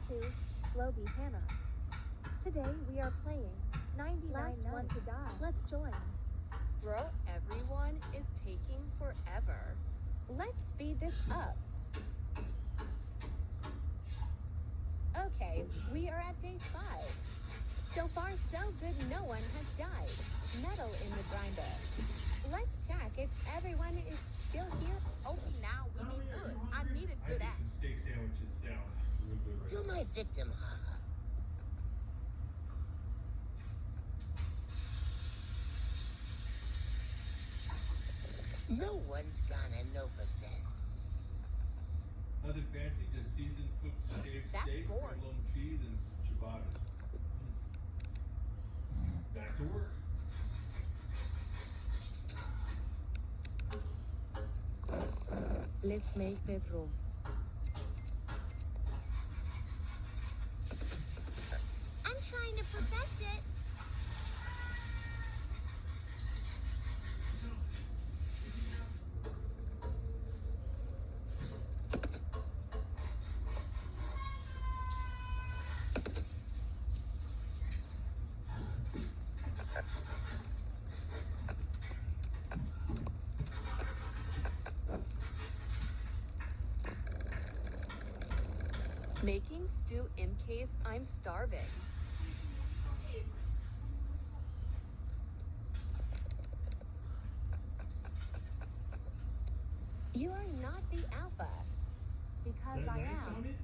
to Globy Hannah. Today we are playing 99 Last One to Die. Let's join. Bro, everyone is taking forever. Let's speed this up. Okay, we are at day 5. So far, so good, no one has died. Metal in the grinder. Let's check if everyone is still here. Okay, now we need wood. I need a good axe. Some steak sandwiches sound real good right You're now. my victim, haha. No one's gonna know percent. Nothing fancy, just seasoned cooked shaved That's steak, boring. provolone cheese, and some ciabatta. Back to work. Let's make bedroom. I'm trying to perfect it. Making stew in case I'm starving. You are not the alpha. Because I Nice, am. Tommy?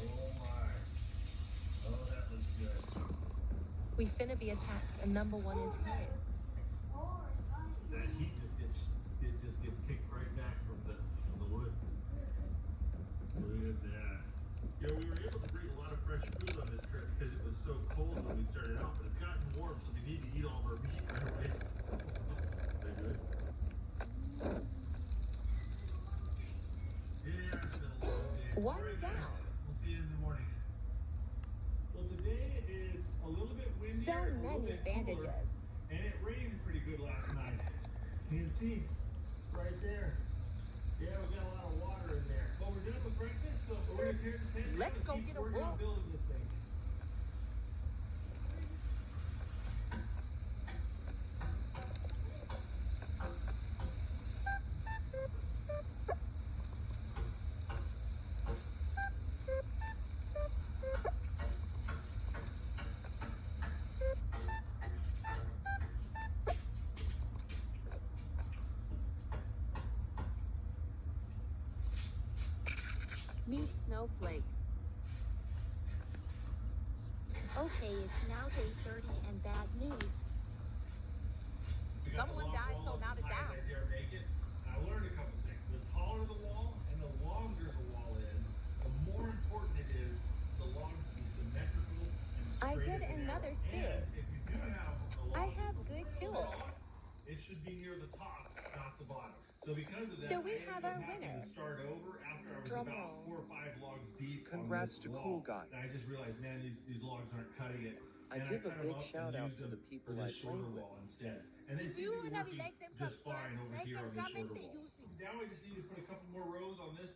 Oh my. Oh, that looks good. We finna be attacked and number 1 is here. That heat just gets kicked right back from the wood. Look at that. Yeah, we were able to bring a lot of fresh food on this trip because it was so cold when we started out, but it's gotten warm, so we need to eat all of our meat right away. Is that good? Yeah, it's been a long day. One All right, guys. down. We'll see you in the morning. Well, today it's a little bit windier, So a little many bit bandages. cooler, and it rained pretty good last night. You can see right there. Yeah, we got a lot of water in there. But we're done with breakfast, so we're gonna tear the tent down Let's and go keep get a working on wood. building this thing. Meet Snowflake. Okay, it's now day 30 and bad news. We got the Someone long died, wall so now as to high as down. I dare make it. And I learned a couple things. The taller the wall and the longer the wall is, the more important it is the logs to be symmetrical and straight I get as an another arrow. stew. And if you do have a log I have that's a good little tools. bit off, it should be near the top, not the bottom. So because of that, So we I have ended up our having winner. to start over after I was Drum about roll. 4 or 5 logs deep Congrats on to this wall. Cool Guy. And I just realized, man, these logs aren't cutting it. I And give a kind of big up shout and out used to the them people for I this shorter played with. wall instead. And they If seem you to be wanna working like them just subscribe, fine over like here and on this comment, shorter then wall. you see. Now I just need to put a couple more rows on this